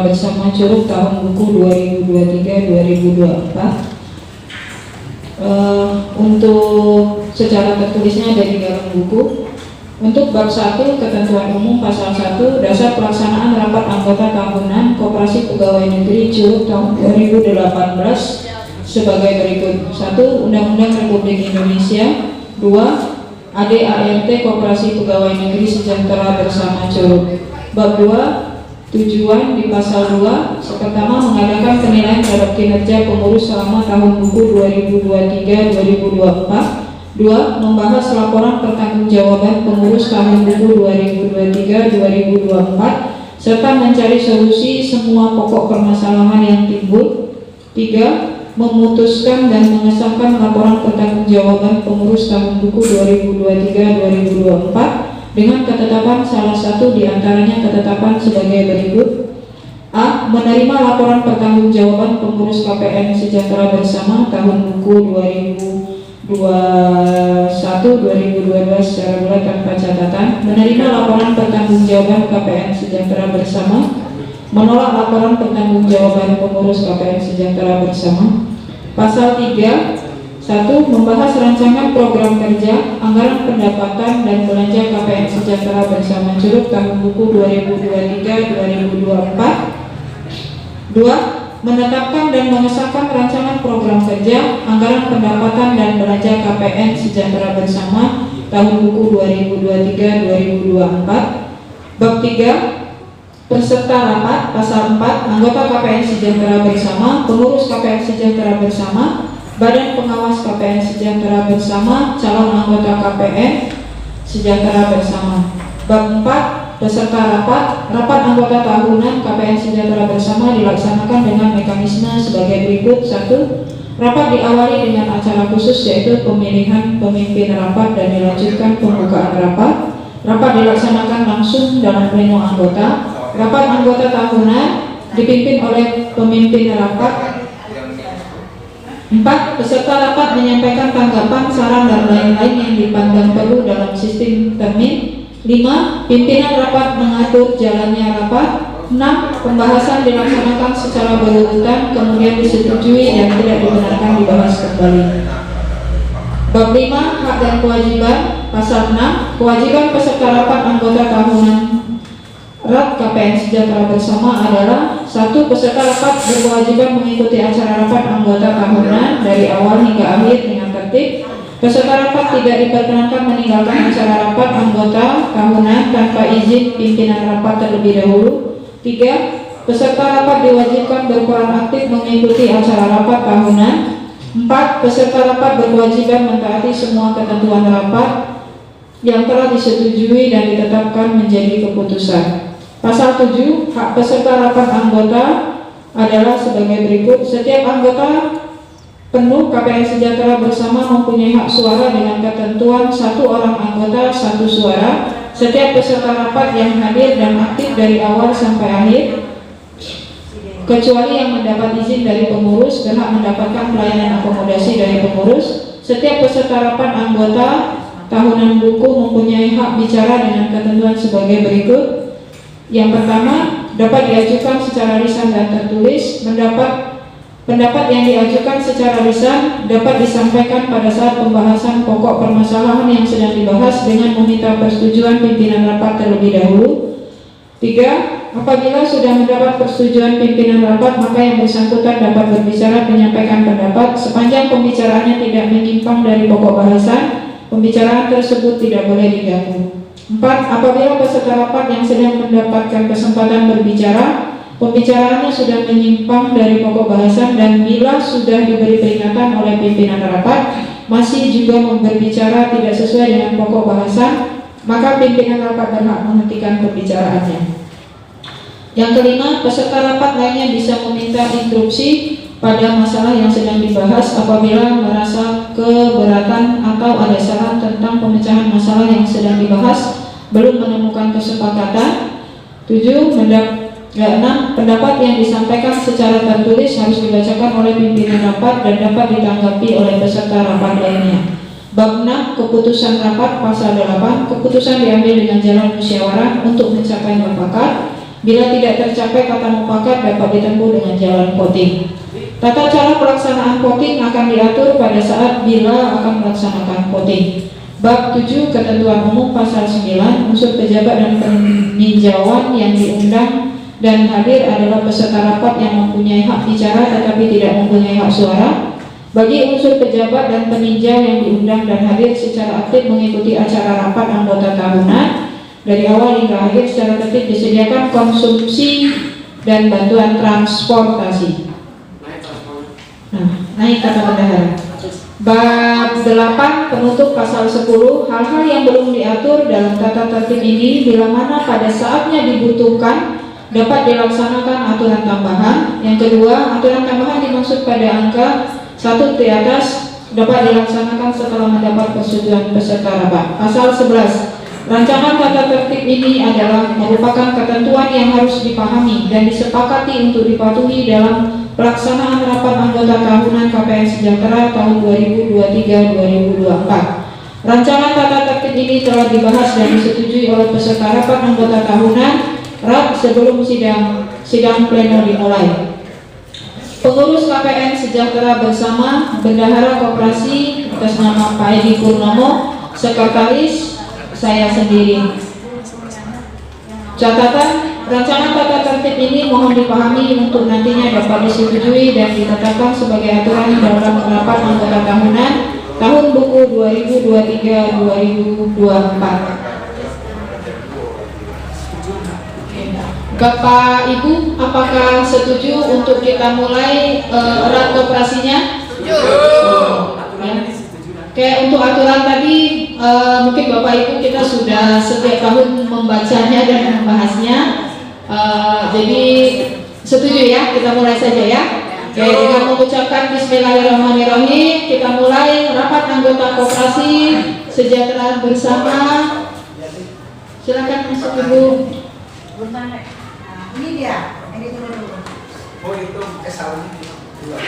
sejahtera bersama Curug tahun buku 2023-2024. Untuk secara tertulisnya ada di dalam buku. Untuk bab 1 ketentuan umum pasal 1 dasar pelaksanaan rapat anggota tahunan Koperasi Pegawai Negeri Curug tahun 2018 sebagai berikut. 1. Undang-Undang Republik Indonesia. 2. ADART Koperasi Pegawai Negeri Sejahtera Bersama Curug. Bab 2 tujuan di pasal 2. Pertama, mengadakan penilaian terhadap kinerja pengurus selama tahun buku 2023-2024. 2. Membahas laporan pertanggungjawaban pengurus tahun buku 2023-2024 serta mencari solusi semua pokok permasalahan yang timbul. 3. Memutuskan dan mengesahkan laporan pertanggungjawaban pengurus tahun buku 2023-2024 dengan ketetapan salah satu diantaranya ketetapan sebagai berikut. A. Menerima laporan pertanggungjawaban pengurus KPN Sejahtera Bersama tahun buku 2021-2022 secara bulat tanpa catatan. Menerima laporan pertanggungjawaban KPN Sejahtera Bersama. Menolak laporan pertanggungjawaban pengurus KPN Sejahtera Bersama. Pasal 3. 1. Membahas rancangan program kerja, anggaran pendapatan dan belanja KPN Sejahtera Bersama Curug tahun buku 2023-2024. 2. Menetapkan dan mengesahkan rancangan program kerja, anggaran pendapatan dan belanja KPN Sejahtera Bersama tahun buku 2023-2024. Bab 3. Peserta rapat. Pasal 4. Anggota KPN Sejahtera Bersama, pengurus KPN Sejahtera Bersama, Badan Pengawas KPN Sejahtera Bersama, calon anggota KPN Sejahtera Bersama. Bab 4. Peserta rapat. Rapat anggota tahunan KPN Sejahtera Bersama dilaksanakan dengan mekanisme sebagai berikut. 1. Rapat diawali dengan acara khusus yaitu pemilihan pemimpin rapat dan dilanjutkan pembukaan rapat. Rapat dilaksanakan langsung dalam pleno anggota. Rapat anggota tahunan dipimpin oleh pemimpin rapat. 4. Peserta rapat menyampaikan tanggapan, saran, dan lain-lain yang dipandang perlu dalam sistem termin. 5. Pimpinan rapat mengatur jalannya rapat. 6. Pembahasan dilaksanakan secara berurutan, kemudian disetujui dan tidak dibenarkan dibahas kembali. Bab 5. Hak dan kewajiban. Pasal 6. Kewajiban peserta rapat anggota tahunan RAT KPN Sejahtera Bersama adalah 1. Peserta rapat berkewajiban mengikuti acara rapat anggota tahunan dari awal hingga akhir dengan tertib. Peserta rapat tidak diperkenankan meninggalkan acara rapat anggota tahunan tanpa izin pimpinan rapat terlebih dahulu. 3. Peserta rapat diwajibkan berperan aktif mengikuti acara rapat tahunan. 4. Peserta rapat berkewajiban mentaati semua ketentuan rapat yang telah disetujui dan ditetapkan menjadi keputusan. Pasal 7. Hak peserta rapat anggota adalah sebagai berikut. Setiap anggota penuh KPN Sejahtera Bersama mempunyai hak suara dengan ketentuan 1 orang anggota 1 suara. Setiap peserta rapat yang hadir dan aktif dari awal sampai akhir, kecuali yang mendapat izin dari pengurus, berhak mendapatkan pelayanan akomodasi dari pengurus. Setiap peserta rapat anggota tahunan buku mempunyai hak bicara dengan ketentuan sebagai berikut. Yang pertama, dapat diajukan secara lisan dan tertulis. Pendapat yang diajukan secara lisan dapat disampaikan pada saat pembahasan pokok permasalahan yang sedang dibahas dengan meminta persetujuan pimpinan rapat terlebih dahulu. 3. Apabila sudah mendapat persetujuan pimpinan rapat, maka yang bersangkutan dapat berbicara menyampaikan pendapat sepanjang pembicaraannya tidak menyimpang dari pokok bahasan. Pembicaraan tersebut tidak boleh diganggu. 4. Apabila peserta rapat yang sedang mendapatkan kesempatan berbicara, pembicaraannya sudah menyimpang dari pokok bahasan dan bila sudah diberi peringatan oleh pimpinan rapat masih juga berbicara tidak sesuai dengan pokok bahasan, maka pimpinan rapat berhak menghentikan pembicaraannya. Yang kelima, peserta rapat lainnya bisa meminta interupsi pada masalah yang sedang dibahas apabila merasa keberatan atau ada saran tentang pemecahan masalah yang sedang dibahas belum menemukan kesepakatan. 6. Pendapat yang disampaikan secara tertulis harus dibacakan oleh pimpinan rapat dan dapat ditanggapi oleh peserta rapat lainnya. Bab 6. Keputusan rapat. Pasal 8. Keputusan diambil dengan jalan musyawarah untuk mencapai mufakat. Bila tidak tercapai kata mufakat dapat ditempuh dengan jalan voting. Tata cara pelaksanaan voting akan diatur pada saat bila akan melaksanakan voting. Bab 7 Ketentuan Umum Pasal 9 unsur pejabat dan peninjauan yang diundang dan hadir adalah peserta rapat yang mempunyai hak bicara tetapi tidak mempunyai hak suara. Bagi unsur pejabat dan peninjau yang diundang dan hadir secara aktif mengikuti acara rapat anggota tahunan dari awal hingga akhir secara tertib disediakan konsumsi dan bantuan transportasi. Naik kata bendahara. Bab 8 penutup pasal 10 hal-hal yang belum diatur dalam tata tertib ini bila mana pada saatnya dibutuhkan dapat dilaksanakan aturan tambahan. Yang kedua, aturan tambahan dimaksud pada angka 1 di atas dapat dilaksanakan setelah mendapat persetujuan peserta rapat. Pasal 11 rancangan tata tertib ini adalah merupakan ketentuan yang harus dipahami dan disepakati untuk dipatuhi dalam pelaksanaan rapat anggota tahunan KPN Sejahtera tahun 2023-2024. Rancangan tata tertib ini telah dibahas dan disetujui oleh peserta rapat anggota tahunan RAP sebelum sidang pleno dimulai. Pengurus KPN Sejahtera bersama Bendahara Koperasi atas nama Pak Edi Purnomo, Sekretaris saya sendiri. Catatan, rancangan tata tertib ini mohon dipahami untuk nantinya dapat disetujui dan ditetapkan sebagai aturan dalam rapat anggota tahunan tahun buku 2023-2024. Bapak Ibu, apakah setuju untuk kita mulai erat koperasinya? Oke, untuk aturan tadi mungkin Bapak Ibu kita sudah setiap tahun membacanya dan membahasnya. Jadi setuju ya, kita mulai saja ya. Oke, dengan mengucapkan Bismillahirrahmanirrahim, kita mulai rapat anggota koperasi sejahtera bersama. Silakan masuk Ibu. Ini dia, ini dulu. Oh itu kesalnya dua.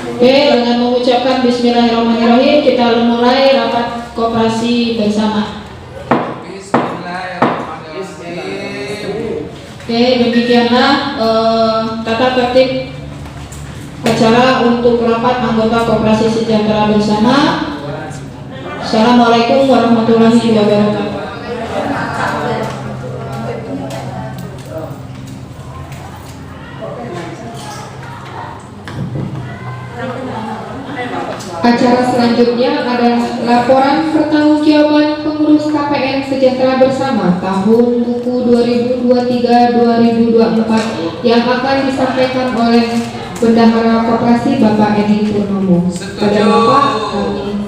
Oke, dengan mengucapkan Bismillahirrahmanirrahim, kita mulai rapat koperasi bersama. Bismillahirrahmanirrahim. Oke, demikianlah tata tertib acara untuk rapat anggota koperasi sejahtera bersama. Assalamualaikum warahmatullahi wabarakatuh. Acara selanjutnya adalah laporan pertanggungjawaban pengurus KPN Sejahtera Bersama tahun buku 2023-2024 yang akan disampaikan oleh Bendahara Koperasi Bapak Edi Purnomo. Pada Bapak kami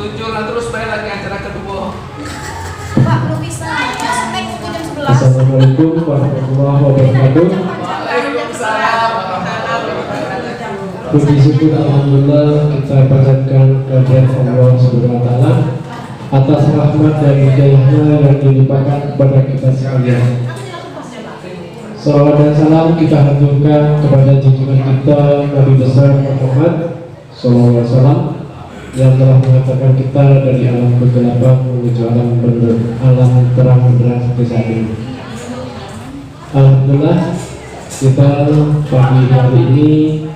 Setuju lah, terus balik lagi acara kedua. Pak, belum bisa. Next jam 11. Assalamualaikum warahmatullahi wabarakatuh. Waalaikumsalam warahmatullahi wabarakatuh. Puji syukur alhamdulillah kita panjatkan kehadirat Allah Subhanahu wa taala atas rahmat dan hidayahnya yang dilimpahkan kepada kita sekalian. Salawat dan salam kita haturkan kepada junjungan kita Nabi besar Muhammad sallallahu alaihi wasallam yang telah mengatakan kita dari alam kegelapan menuju alam terang benderang seperti saat ini. Alhamdulillah kita pagi hari ini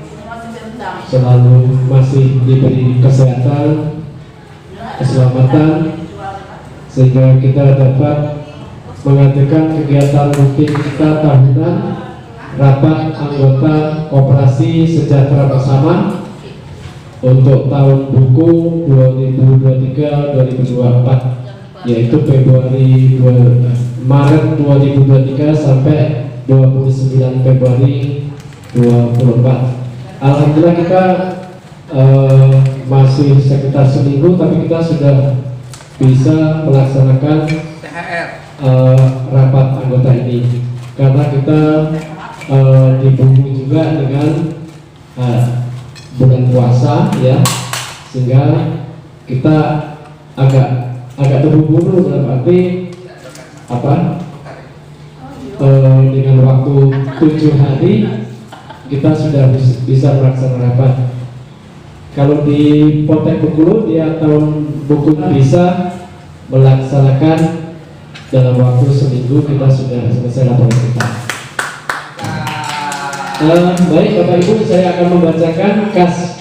selalu masih diberi kesehatan, keselamatan, sehingga kita dapat mengadakan kegiatan rutin kita tahunan rapat anggota koperasi sejahtera bersama untuk tahun buku 2023-2024, yaitu Maret 2023 sampai 29 Februari 2024. Alhamdulillah kita masih sekitar seminggu, tapi kita sudah bisa melaksanakan THR. Rapat anggota ini karena kita dibungkus juga dengan bulan puasa ya, sehingga kita agak terburu-buru dalam arti apa dengan waktu 7 hari kita sudah bisa melaksanakan rapat. Kalau di Poltek Bengkulu dia tahun Bengkulu bisa melaksanakan dalam waktu seminggu kita sudah selesai laporan kita. Baik Bapak Ibu, saya akan membacakan kas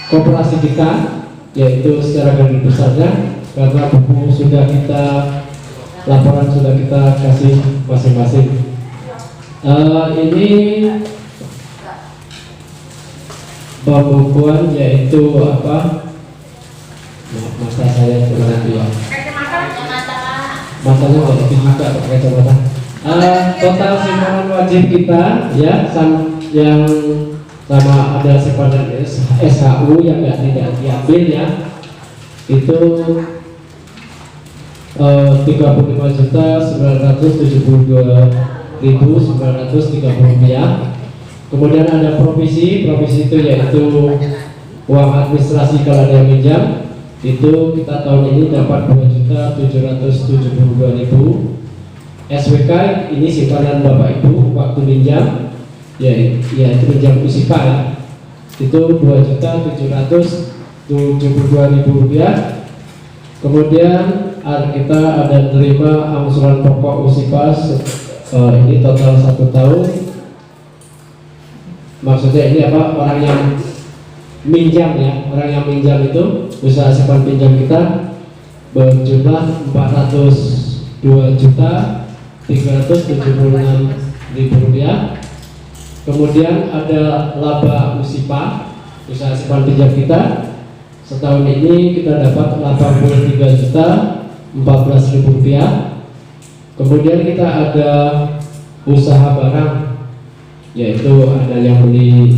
koperasi kita, yaitu secara garis besarnya, karena buku sudah kita, laporan sudah kita kasih masing-masing. Ini pembukuan, yaitu apa? Mata saya kemana ya? Matanya nggak lebih juga pakai kacamata. Total simpanan wajib kita ya, yang sama ada simpanan SHU yang tidak diambil ya, itu 35.972.930 rupiah. Kemudian ada provisi itu yaitu uang administrasi kalau ada yang minjam, itu kita tahun ini dapat 2.772.000. SWK ini simpanan Bapak Ibu waktu minjam, itu minjam USIPA ya, itu 2.772.000 rupiah. Kemudian kita ada terima angsuran pokok USIPA, ini total 1 tahun. Maksudnya ini apa, orang yang minjam ya, orang yang minjam itu usaha simpan pinjam kita berjumlah 402.376.000 rupiah. Kemudian ada laba USIPA, usaha simpan pinjam kita setahun ini kita dapat 83.014.000 rupiah. Kemudian kita ada usaha barang, yaitu ada yang beli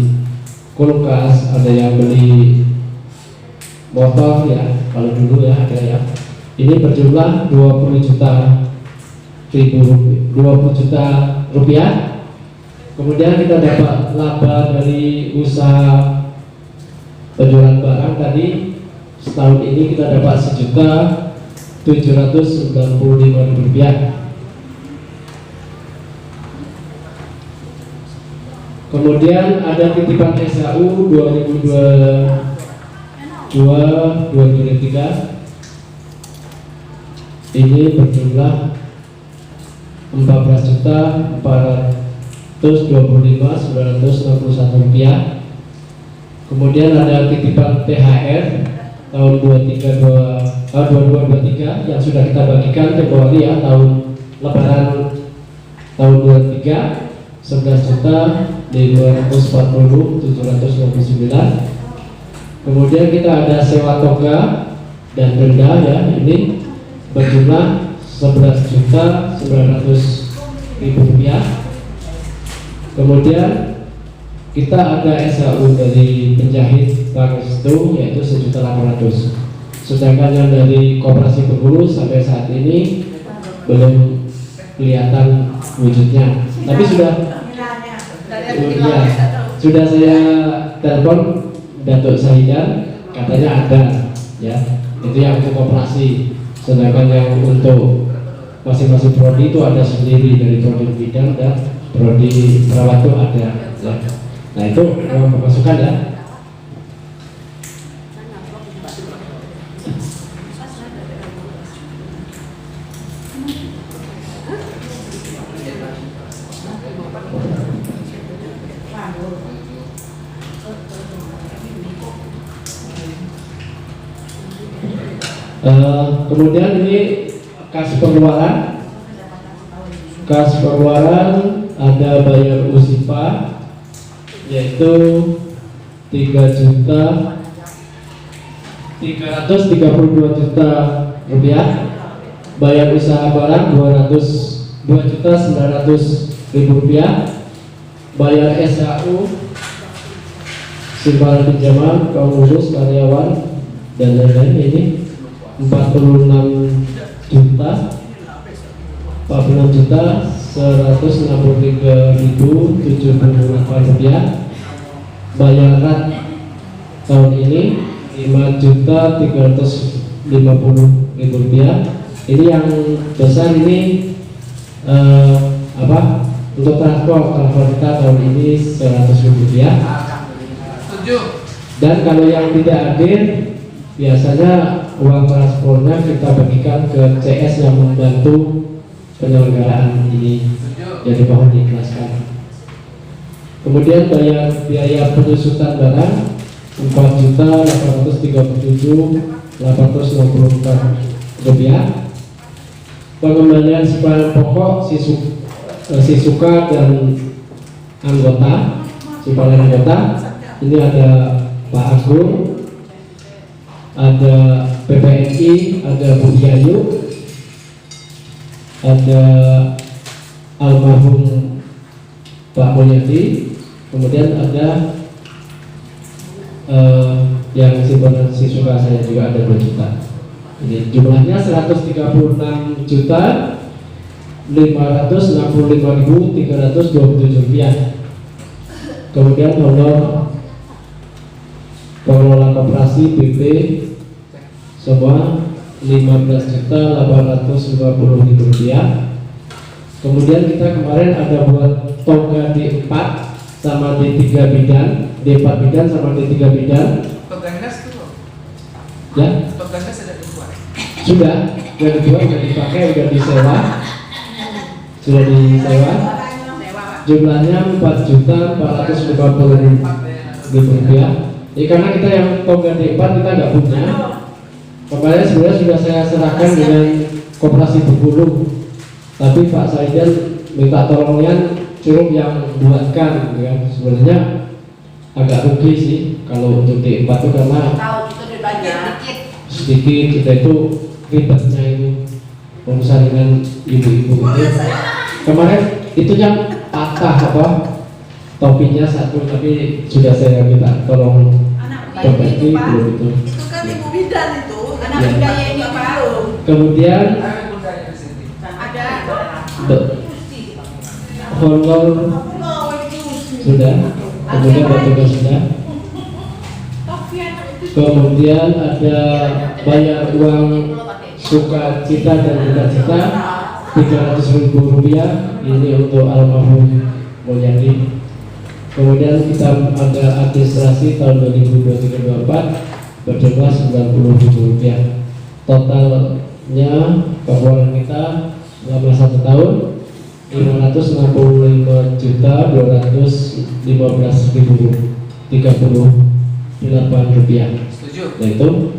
kulkas, ada yang beli motor ya, kalau dulu ya ada ya. Ini berjumlah 20 juta rupiah. Kemudian kita dapat laba dari usaha penjualan barang tadi, setahun ini kita dapat 1.795.000 rupiah. Kemudian ada titipan SHU 2022-2023, ini berjumlah 14.425.961 rupiah. Kemudian ada titipan THR tahun 2223 yang sudah kita bagikan Februari ya, tahun Lebaran tahun 23, 11.240.729. Kemudian kita ada sewa toga dan denda ya, ini berjumlah 11.900.000 rupiah. Kemudian kita ada SHU dari penjahit Pangestu yaitu 1.800.000. Sedangkan yang dari Koperasi Bengkulu sampai saat ini belum kelihatan wujudnya. Tapi sudah saya telepon Datuk Sahidan, katanya ada ya. Itu yang untuk koperasi. Sedangkan yang untuk masing-masing prodi itu ada sendiri, dari prodi bidang dan prodi perawat itu ada ya. Nah itu uang pemasukan ya. Kemudian ini kas pengeluaran. Kas pengeluaran ada bayar USIPA yaitu 3.332.000 rupiah. Bayar usaha barang 2.900.000 rupiah. Bayar SHU, simpanan pinjaman, kaum khusus, karyawan dan lain-lain ini 46.163.078 rupiah. Bayar RAT tahun ini 5.350.000 rupiah. Ini yang besar ini untuk transport kita tahun ini 100.000 rupiah. Setuju. Dan kalau yang tidak hadir, biasanya uang transportnya kita bagikan ke CS yang membantu penyelenggaraan ini, jadi mohon diikhlaskan. Kemudian biaya penyusutan barang 4.837.864 rupiah. Pengembalian simpanan pokok sisuka dan anggota, simpanan anggota ini ada Pak Agung, ada PPNI, ada Bu Yayu, ada almarhum Pak Mulyadi, kemudian ada yang simpanan sisuka saya juga ada 2 juta. Ini jumlahnya 136.565.327 rupiah. Kemudian honor pengelola koperasi BP semua 15.850.000 rupiah. Kemudian kita kemarin ada buat toga D4 sama D3 bidan, D4 bidan sama D3 bidan. Pengganas itu loh. Ya, Pengganas ada 2. sudah dibuat, sudah dipakai, sudah disewa, jumlahnya 4.450.000 rupiah. Jadi karena kita yang toga D4 kita nggak punya, kemarin sebenarnya sudah saya serahkan dengan koperasi Bengkulu, tapi Pak Saidan minta tolongnya cukup yang buatkan, ya. Sebenarnya agak rugi sih kalau untuk D4 itu karena sedikit kita itu ribetnya itu urusan dengan ibu-ibu itu. Kemarin itu yang patah apa topinya satu, tapi sudah saya minta tolong perbaiki belum itu. Itu kan ibu bidan itu, Anak Ya. budaya ini Pak. Kemudian Bundanya di sini. Ada. honor sudah, kemudian batu sudah. Kemudian ada bayar uang sukacita dan duka-cita 300.000 rupiah, ini untuk almarhum Mulyadi. Kemudian kita ada administrasi tahun 2023-2024 berjumlah 90.000 rupiah. Totalnya keuangan kita selama 1 tahun 565.215.038 rupiah. Setuju. Yaitu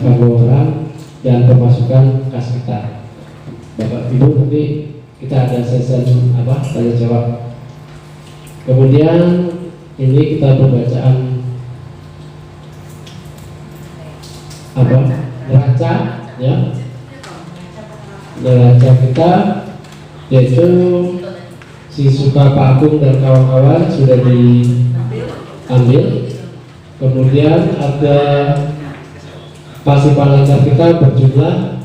pengeluaran dan pemasukan kas kita. Bapak Ibu, nanti kita ada sesi tanya jawab. Kemudian ini kita pembacaan neraca, ya. Neraca kita yaitu sisuka Pak Agung dan kawan-kawan sudah diambil. Kemudian ada pasipan lancar kita berjumlah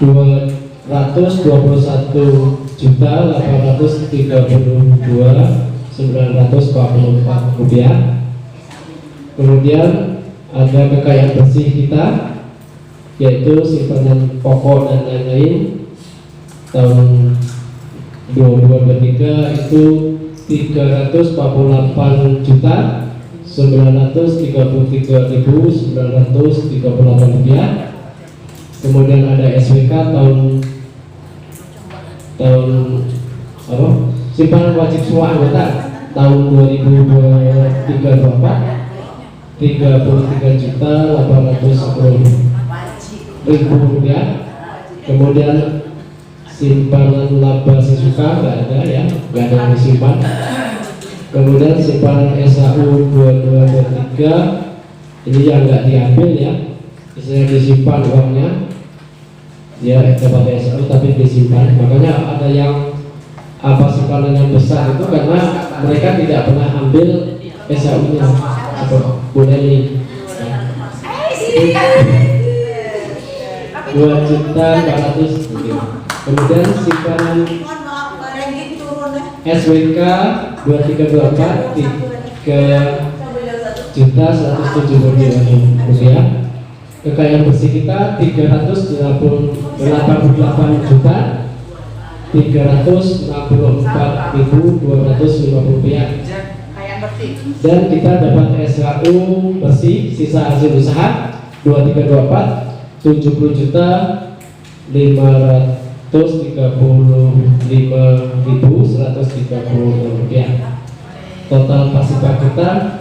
221.832.944 rupiah. Kemudian ada kekayaan bersih kita yaitu simpanan pokok dan lain-lain tahun 2023 itu 340.933.938 rupiah. Kemudian ada SWK tahun simpanan wajib semua anggota tahun 2023-2024 33.810.000 rupiah. Kemudian simpanan laba sisuka nggak ada, ya, nggak ada yang disimpan. Kemudian simpanan SAU 2223 ini yang nggak diambil, ya, misalnya disimpan uangnya, ya dapat SAU tapi disimpan. Makanya ada yang simpanan yang besar itu karena mereka tidak pernah ambil SAU-nya. Boleh nih 2.400.000. Kemudian simpanan SWK 2324 3.170.000 rupiah. Kekayaan bersih kita 368.364.250 rupiah. dan kita dapat SKU bersih sisa hasil usaha 2324 70.535.130 rupiah. Total pasifah kita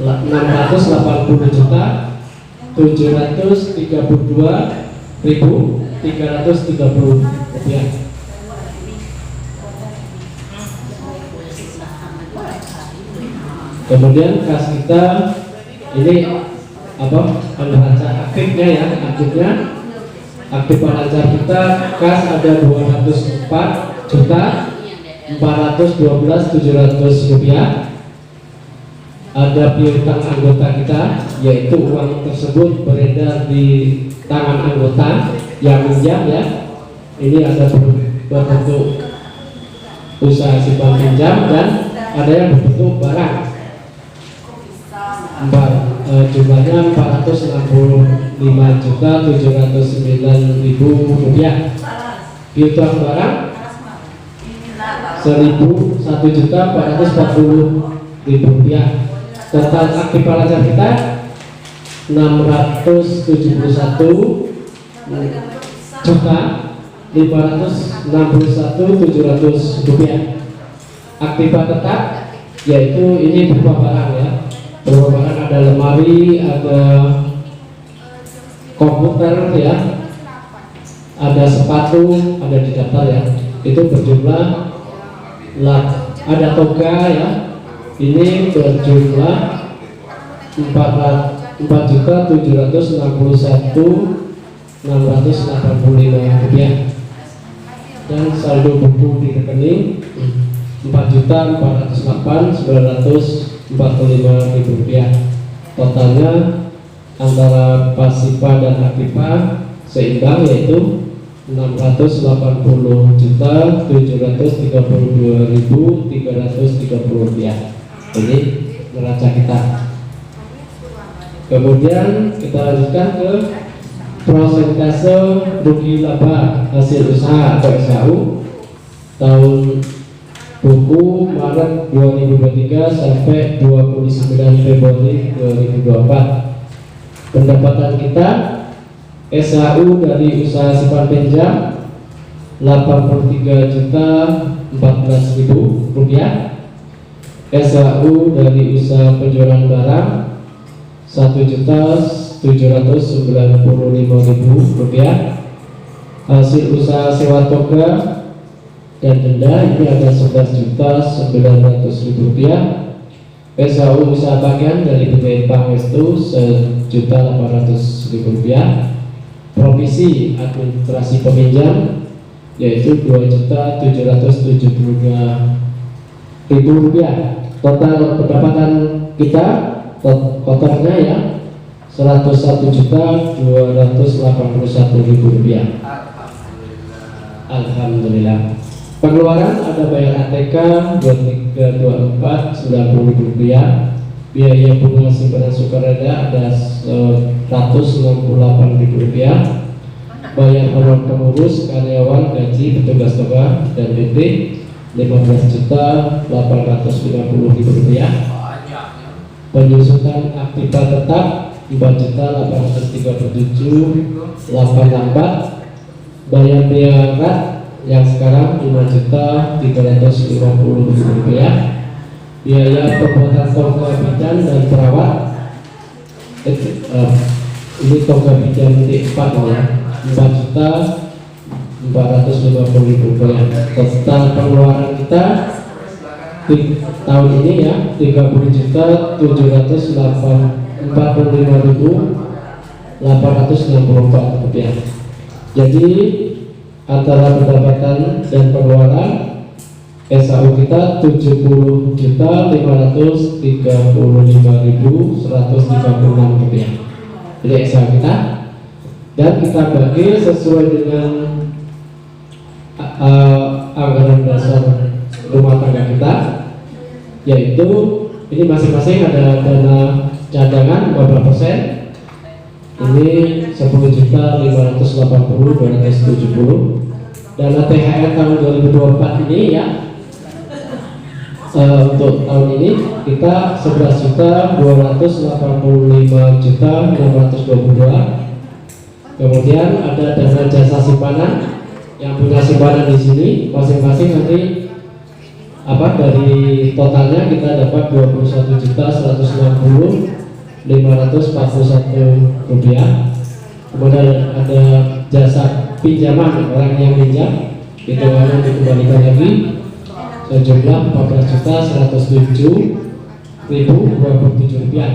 680.732.330 rupiah. Kemudian kas kita ini apa, neraca aktifnya ya, aktif neraca kita kas ada 204.412.700 rupiah. Ada piutang anggota kita, yaitu uang tersebut beredar di tangan anggota yang minjam ya. Ini ada berbentuk usaha simpan pinjam dan ada yang berbentuk barang. Jumlahnya 465.709.000 rupiah. Piutang barang 1.440.000 rupiah. Total aktif pelajar kita 669.561.700 rupiah. Aktiva tetap yaitu ini berupa barang ya. Berupa barang ada lemari, ada komputer ya, ada sepatu, ada di daftar ya. Itu berjumlah ada toga ya. Ini berjumlah 4.761.685 rupiah. Dan saldo buku di rekening 4.408.945 rupiah. Totalnya antara pasifa dan aktiva seimbang yaitu 680.732.330 rupiah. Ini neraca kita. Kemudian kita lanjutkan ke prosentase rugi laba hasil usaha atau SKU tahun buku Maret 2023 sampai 29 Februari 2024. Pendapatan kita SKU dari usaha simpan pinjam 83.014.000 rupiah. SKU dari usaha penjualan barang 1.795.000 rupiah. Hasil usaha sewa toga dan denda ini ada 11.900.000 rupiah. SKU usaha bagian dari BPN Pangestu 1.800.000 rupiah. Provisi administrasi peminjam yaitu 2.773.000 rupiah. Total pendapatan kita totalnya ya 101.281.000 rupiah. Alhamdulillah. Pengeluaran ada bayar ATK 2324.90 rupiah. Biaya bunga simpanan sukarela ada 168.000 rupiah. Bayar honor pengurus, karyawan, gaji, petugas toga dan BP 15.850.000 rupiah. Penyusutan aktiva tetap 4.837.864. Bayar biaya yang sekarang 5.350.000 rupiah. Biaya pembuatan toga bidan dan perawat ini toga bidan titik 4 ya 4.450.000 rupiah. Total pengeluaran kita di tahun ini ya 30.745.864 rupiah. Jadi antara pendapatan dan pengeluaran SKU kita 70.535.136 rupiah. Jadi SKU kita, dan kita bagi sesuai dengan anggaran dasar rumah tangga kita, yaitu ini masing-masing ada dana cadangan berapa persen. Ini 10.580.270. Dana THR tahun 2024 ini ya untuk tahun ini kita 11.285.622. Kemudian ada dana jasa simpanan yang punya simpanan di sini masing-masing nanti dari totalnya kita dapat 21.160.541 rupiah. Kemudian ada jasa pinjaman orang yang pinjam itu akan dikembalikan lagi sejumlah 14.107.027 rupiah.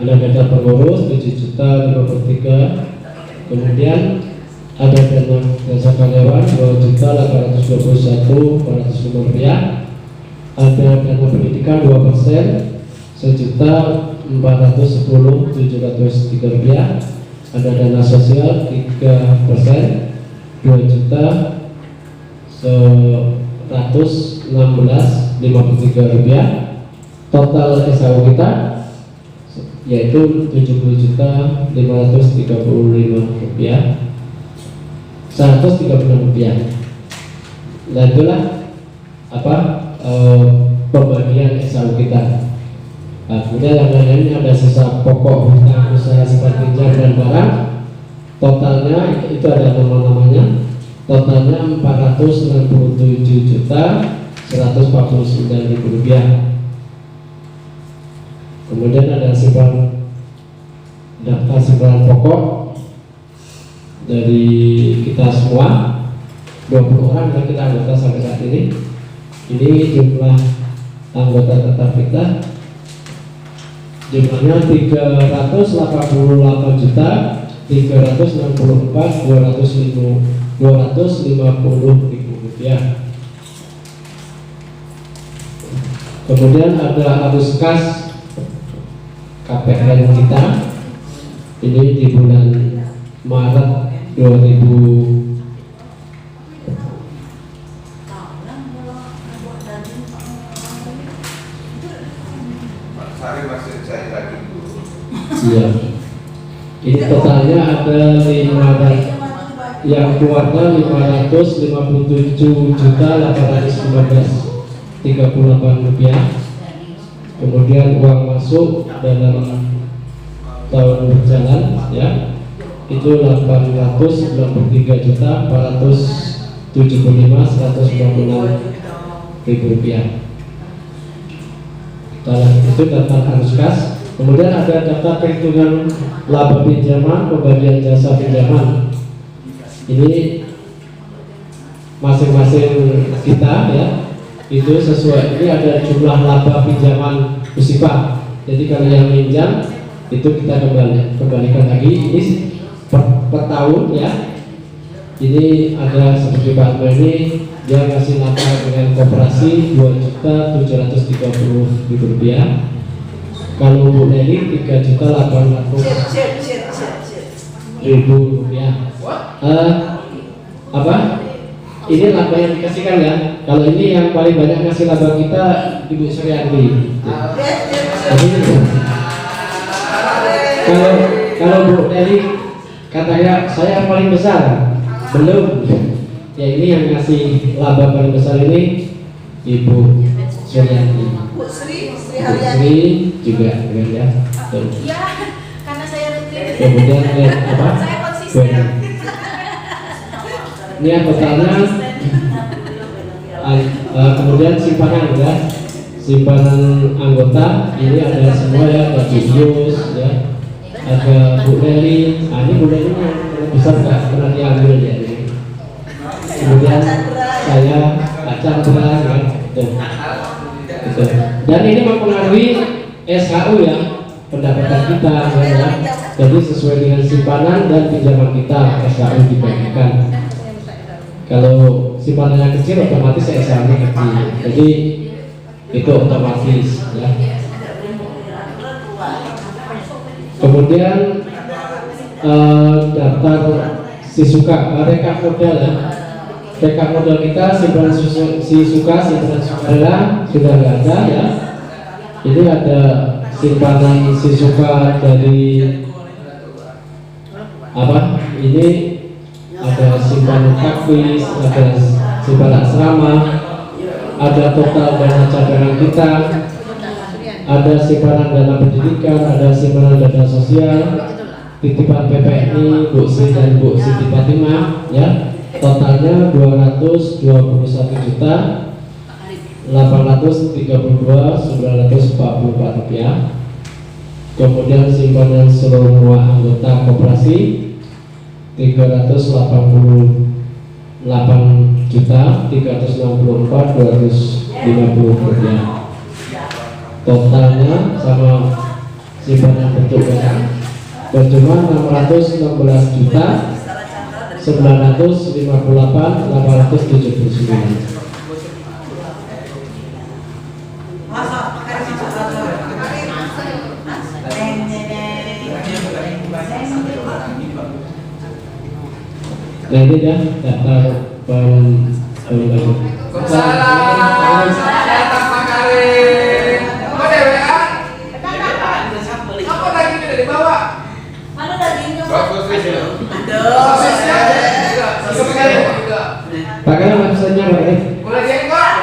Ada dana pengurus 7.053. Kemudian ada dana jasa karyawan 2.821.405 rupiah. Ada dana pendidikan 2% 1.410.703 rupiah. Ada dana sosial 3% 2.116.053 rupiah. Total SAU kita yaitu 70.535 rupiah, 136 rupiah. Dan itulah pembagian SAU kita. Nah, kemudian yang lainnya ada sisa pokok hutang usaha sifat pinjam dan barang. Totalnya itu ada nama-namanya. Totalnya 467.149.000 rupiah. Kemudian ada daftar simpanan pokok dari kita semua 20 orang dan kita anggota sampai saat ini. Ini jumlah anggota tetap kita. Jumlahnya 364.250.000 rupiah. Kemudian ada arus kas KPN kita ini di bulan Maret 2000 Iya. Ini totalnya ada 500 yang keluarnya 557.815.38 rupiah. Kemudian uang masuk dalam tahun berjalan ya itu 811.475.196 rupiah. Itu daftar arus kas. Kemudian ada daftar perhitungan laba pinjaman, pembagian jasa pinjaman. Ini masing-masing kita ya, itu sesuai. Ini ada jumlah laba pinjaman bersifat. Jadi kalau yang pinjam itu kita kembalikan lagi. Ini per tahun ya. Ini ada seperti Pak Atma ini dia ngasih laba dengan koperasi 2.730.000 rupiah. Kalau Bu Nelly 3.800.000 rupiah. Ini laba yang dikasihkan ya. Kalau ini yang paling banyak ngasih laba kita Ibu Suryati. Kalau Bu Nelly katanya saya paling besar, belum. Ya ini yang ngasih laba paling besar ini Ibu Suryati. Sri juga ya. Iya, karena saya rutin. Kemudian Saya konsisten. Ini totalnya kemudian simpanan ya. Simpanan anggota ini ada semua ya, ada Julius ya. Ada Bu Nelly. Ini Bu Nelly yang besar nggak pernah diambil ya ini. Kemudian saya Kak Chandra ya. Gitu. Dan ini mempengaruhi SHU ya, pendapatan kita ya. Jadi sesuai dengan simpanan dan pinjaman kita SHU dibagikan. Kalau simpanannya kecil otomatis SHU-nya kecil. Jadi itu otomatis ya. Kemudian daftar sisuka rekap modal ya. Rekap modal kita simpanan sisuka, simpanan sukarela sudah nggak ada ya. Ini ada simpanan sisuka dari ini ada simpanan takvis, ada simpanan asrama, ada total dana cadangan kita, ada simpanan dana pendidikan, ada simpanan dana sosial, titipan PPNI Bu Sri dan Bu Siti Fatimah, ya, totalnya 221.832.944 rupiah. Kemudian simpanan seluruh anggota koperasi 388.364.250 rupiah. Totalnya sama simpanan bentuk barang berjumlah 619.958.879. Masa pakai Nah ini dah daftar pembayaran. Waalaikumsalam. Datang Pak Karim. Apa deh WA? Apa dagingnya dari bawah? Mana dagingnya? Bagus ya. Ada. Juga. Pakai websitenya Pak. Gula jengkol.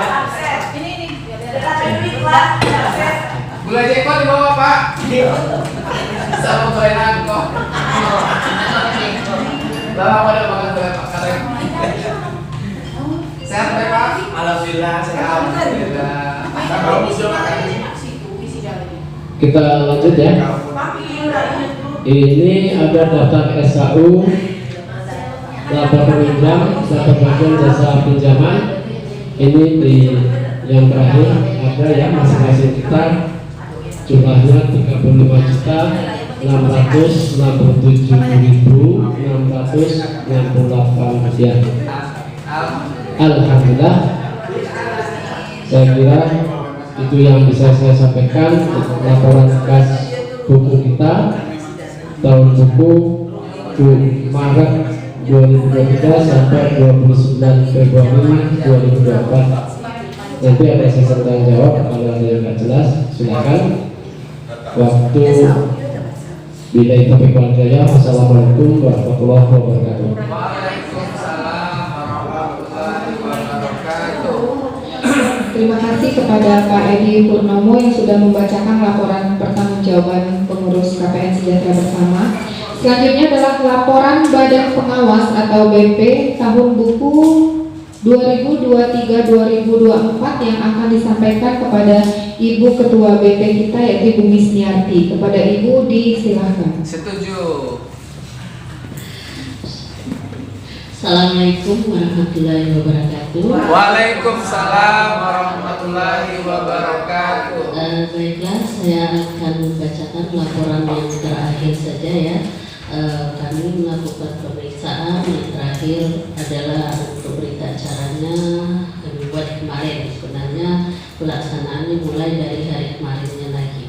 Ini. Gula jengkol di bawah Pak. Sama gulai nangkok. Lama pada makan gulai Pak Karim. Sehat ya Pak? Alhamdulillah sehat. Alhamdulillah. Kalau musuh makan. Kita lanjut ya. Ini ada daftar SKU, lapor peminjam, daftar bagian jasa pinjaman. Ini di yang terakhir ada ya, masing-masing kita jumlahnya 35.667.668 rupiah. Alhamdulillah, saya kira itu yang bisa saya sampaikan. Laporan kas buku kita tahun buku Maret 2023 sampai 29 Februari 2024. Nanti ada sesi tanya jawab, kalau ada yang nggak jelas silakan. Waktu bila itu pekerjanya. Wassalamualaikum warahmatullahi wabarakatuh. Waalaikumsalam warahmatullahi wabarakatuh. Terima kasih kepada Pak Edi Purnomo yang sudah membacakan laporan pertanggungjawaban pengurus KPN Sejahtera Bersama. Selanjutnya adalah laporan Badan Pengawas atau BP tahun buku 2023-2024 yang akan disampaikan kepada Ibu Ketua BP kita yaitu Ibu Misniarti. Kepada Ibu disilahkan. Setuju. Assalamualaikum warahmatullahi wabarakatuh. Waalaikumsalam warahmatullahi wabarakatuh. Baiklah, saya akan membacakan laporan yang terakhir saja ya. Kami melakukan pemeriksaan yang terakhir adalah untuk berita acaranya kami buat kemarin. Sebenarnya pelaksanaannya mulai dari hari kemarinnya lagi.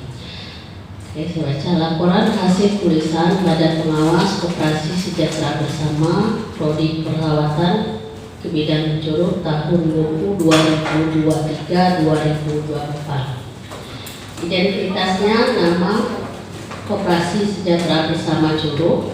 Oke, saya baca laporan hasil tulisan Badan Pengawas Koperasi Sejahtera Bersama Prodi Perawatan ke bidang Curug tahun buku 2023-2024. Identitasnya nama Koperasi Sejahtera Bersama Curug,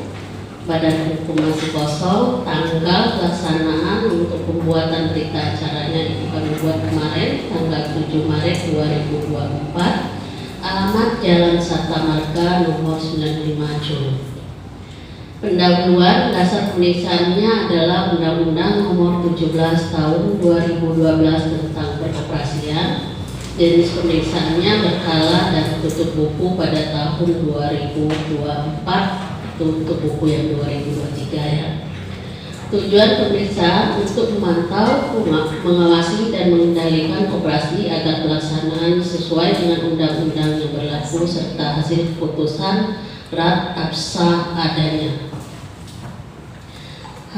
badan hukum masih kosong, tanggal pelaksanaan untuk pembuatan berita acaranya itu kami buat kemarin tanggal 7 Maret 2024, alamat Jalan Sabta Marga nomor 95 Curug. Pendahuluan dasar tulisannya adalah Undang-Undang nomor 17 tahun 2012 tentang perkoperasian. Jenis pemeriksaannya berkala dan tutup buku pada tahun 2024, tutup buku yang 2023 ya. Tujuan pemeriksaan untuk memantau, mengawasi dan mengendalikan koperasi agar pelaksanaan sesuai dengan undang-undang yang berlaku serta hasil keputusan RAT absah adanya.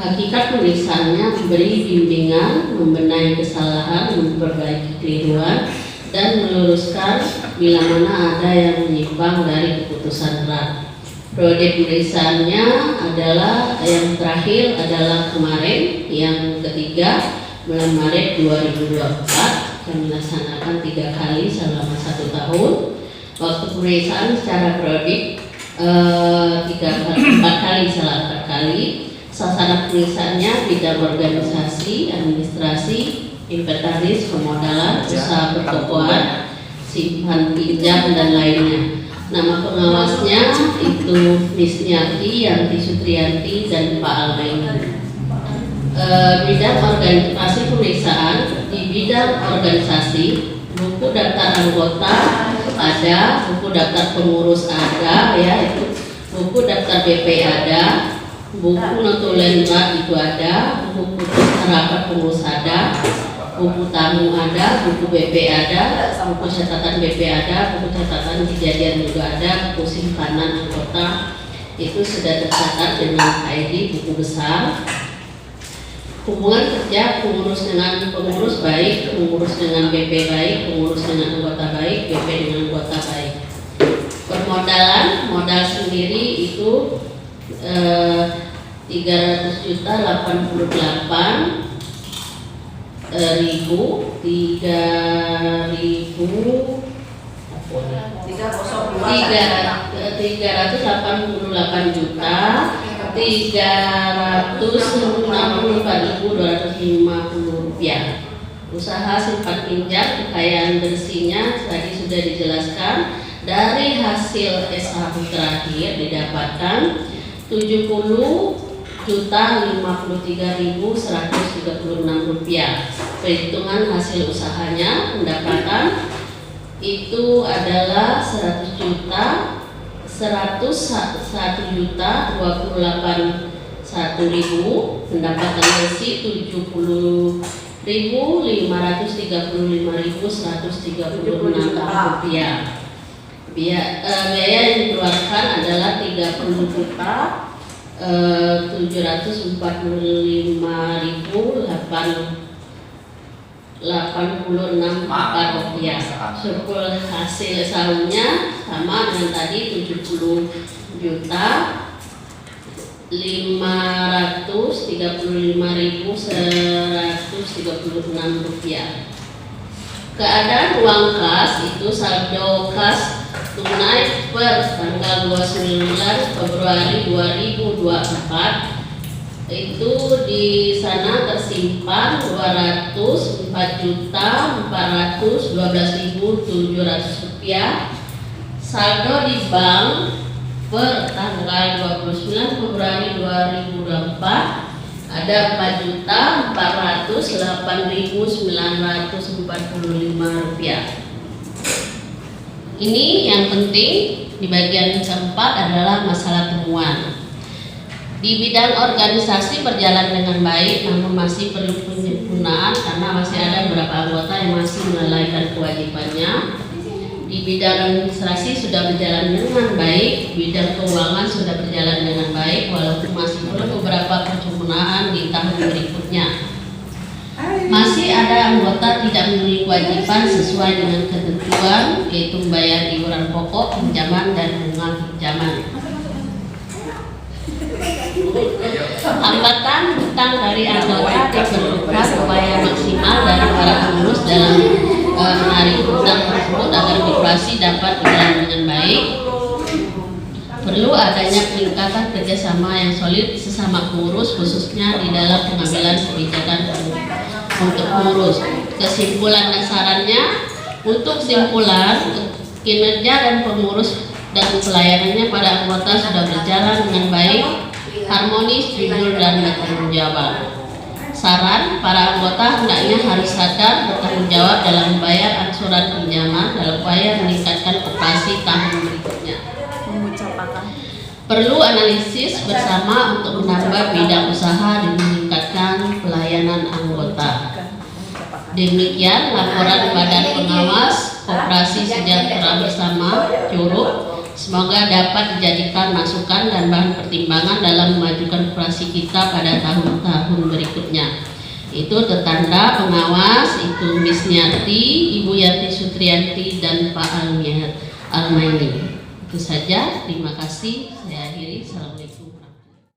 Hakikat pemeriksaannya memberi bimbingan, membenahi kesalahan, memperbaiki keliruan, dan meluruskan bila mana ada yang menyimpang dari keputusan RAT. Periode pemeriksaannya adalah yang terakhir adalah kemarin, yang ketiga bulan Maret 2024. Kami laksanakan 3 kali selama 1 tahun. Waktu pemeriksaan secara periodik 4 kali salah 4 kali. Sasaran pemeriksaannya bidang organisasi, administrasi, inventaris, pemodalan, usaha pertokoan, simpan pinjam dan lainnya. Nama pengawasnya itu Miss Nyati, Yanti Sutrianti, dan Pak Almaini. Bidang organisasi pemeriksaan, di bidang organisasi buku daftar anggota ada, buku daftar pengurus ada, ya itu buku daftar BP ada, buku notulen itu ada, buku rapat pengurus ada, buku tamu ada, buku BP ada, buku catatan BP ada, buku catatan kejadian juga ada, buku simpanan anggota itu sudah tercatat dengan ID buku besar. Hubungan kerja pengurus dengan pengurus baik, pengurus dengan BP baik, pengurus dengan anggota baik, BP dengan anggota baik. Permodalan, modal sendiri itu 300 juta 88 ribu 388 juta 364.250 rupiah. Usaha simpan pinjam kekayaan bersihnya tadi sudah dijelaskan. Dari hasil SHU terakhir didapatkan 70.053.136 rupiah. Perhitungan hasil usahanya pendapatan itu adalah 101.028.1 ribu, pendapatan bersih 70.535.136 rupiah. Biaya yang dikeluarkan adalah 30.745.086 rupiah. Syukur hasil sahurnya sama dengan tadi 70.535.136 rupiah. Keadaan uang kas itu saldo kas tunai per tanggal 29 Februari 2024 itu di sana tersimpan 204.412.700 rupiah. Saldo di bank per tanggal 29 Februari 2024 ada 4.408.945 rupiah. Ini yang penting di bagian keempat adalah masalah temuan. Di bidang organisasi berjalan dengan baik, namun masih perlu penyempurnaan karena masih ada beberapa anggota yang masih melalaikan kewajibannya. Di bidang administrasi sudah berjalan dengan baik, bidang keuangan sudah berjalan dengan baik, walaupun masih perlu beberapa penyempurnaan di tahun berikutnya. Masih ada anggota tidak memiliki kewajiban sesuai dengan ketentuan, yaitu membayar iuran pokok, pinjaman, dan bunga pinjaman. Hambatan hutang dari anggota diperlukan upaya maksimal dari para pengurus dalam menarik hutang tersebut agar birokrasi dapat berjalan dengan baik. Perlu adanya peningkatan kerjasama yang solid sesama pengurus, khususnya di dalam pengambilan kebijakan untuk pengurus. Kesimpulan dasarannya, untuk simpulan kinerja dan pengurus dan pelayanannya pada anggota sudah berjalan dengan baik, harmonis, jujur, dan bertanggung jawab. Saran, para anggota hendaknya harus sadar bertanggung jawab dalam membayar angsuran pinjaman dalam upaya meningkatkan operasi tahun berikutnya. Perlu analisis bersama untuk menambah bidang usaha dan meningkatkan pelayanan anggota. Demikian laporan Badan Pengawas Koperasi Sejahtera Bersama Curug. Semoga dapat dijadikan masukan dan bahan pertimbangan dalam memajukan koperasi kita pada tahun-tahun berikutnya. Itu tertanda pengawas, itu Miss Nyati, Ibu Yanti Sutrianti, dan Pak Almaini. Itu saja, terima kasih. Saya akhiri. Assalamualaikum.